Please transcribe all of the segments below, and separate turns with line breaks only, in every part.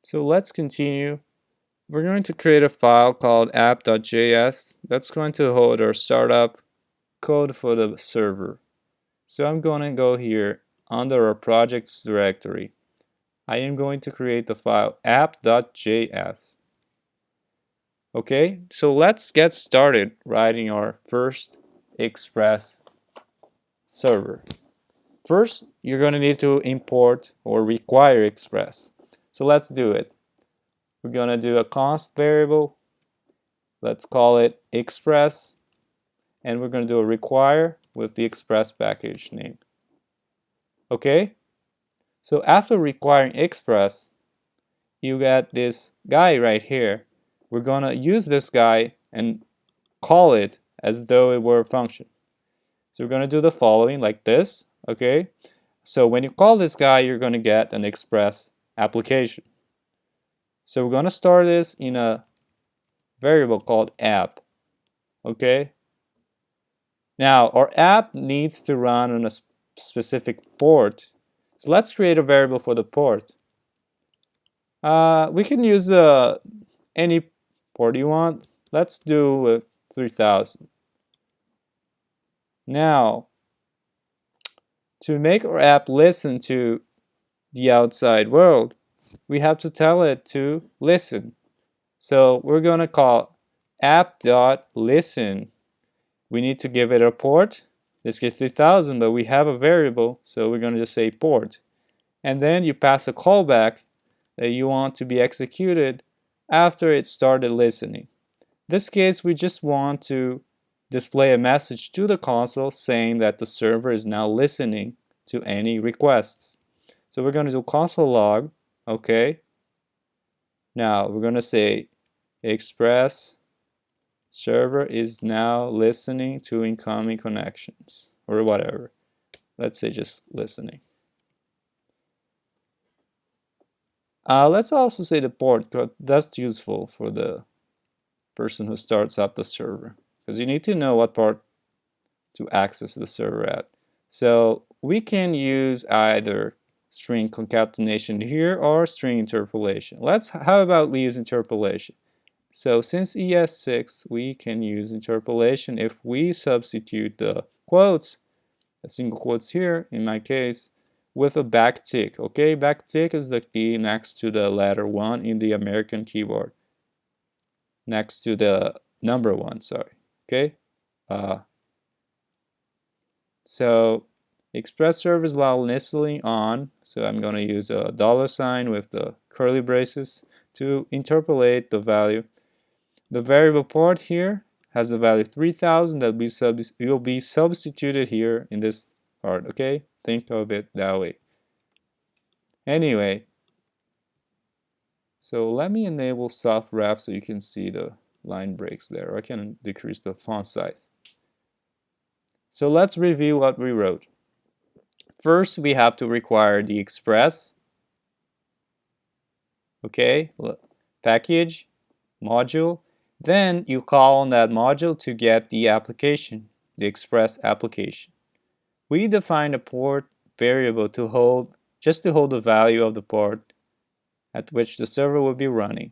So let's continue. We're going to create a file called app.js that's going to hold our startup code for the server. So I'm going to go here under our projects directory. I am going to create the file app.js. Okay, so let's get started writing our first Express server. First, you're going to need to import or require Express. So let's do it. We're going to do a const variable. Let's call it Express. And we're going to do a require with the Express package name. Okay? So after requiring Express, you get this guy right here. We're going to use this guy and call it as though it were a function. So we're going to do the following like this. Okay? So when you call this guy, you're going to get an Express application. So we're going to store this in a variable called app. Okay? Now, our app needs to run on a specific port. So let's create a variable for the port. We can use any port you want. Let's do 3000. Now, to make our app listen to the outside world, we have to tell it to listen. So we're going to call app.listen. We need to give it a port. This gets 3000, but we have a variable, so we're going to just say port. And then you pass a callback that you want to be executed after it started listening. In this case, we just want to display a message to the console saying that the server is now listening to any requests. So we're going to do console log, okay. Now we're going to say Express server is now listening to incoming connections or whatever. Let's say just listening. Let's also say the port, because that's useful for the person who starts up the server, because you need to know what port to access the server at. So we can use either string concatenation here or string interpolation. How about we use interpolation? So since ES6, we can use interpolation if we substitute the quotes, a single quotes here in my case, with a backtick. Okay, backtick is the key next to the letter 1 in the American keyboard, next to the number 1, sorry. Okay, so Express service while listening on, so I'm going to use a $sign with the curly braces to interpolate the value. The variable port here has the value 3000 that will be substituted here in this part. Okay, think of it that way. Anyway, so let me enable soft wrap so you can see the line breaks there. I can decrease the font size. So let's review what we wrote. First, we have to require the Express, okay, package, module. Then you call on that module to get the application, the Express application. We define a port variable to hold the value of the port at which the server will be running.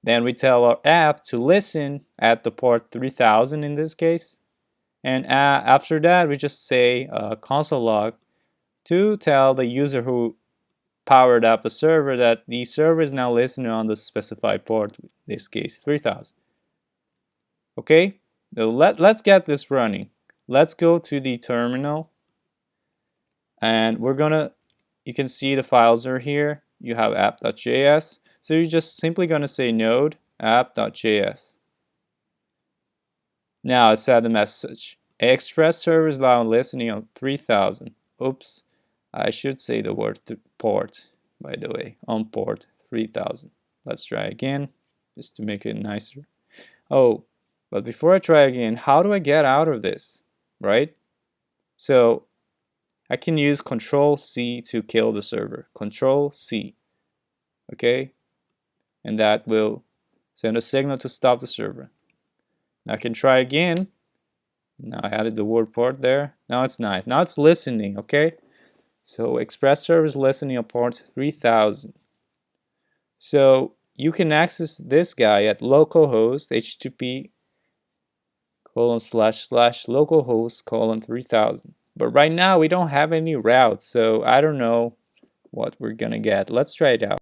Then we tell our app to listen at the port 3000 in this case. And after that, we just say console log to tell the user who powered up the server that the server is now listening on the specified port, in this case 3000. Okay, so let's get this running. Let's go to the terminal, and you can see the files are here. You have app.js, so you're just simply going to say node app.js. Now it said the message, Express server is now listening on 3000. Oops, I should say the word port, by the way, on port 3000. Let's try again, just to make it nicer. Oh, but before I try again, how do I get out of this, right? So I can use Control-C to kill the server. Control-C, okay? And that will send a signal to stop the server. Now I can try again. Now I added the word port there. Now it's nice. Now it's listening, okay? So Express server is listening on port 3000. So you can access this guy at localhost http://localhost:3000. But right now we don't have any routes, so I don't know what we're gonna get. Let's try it out.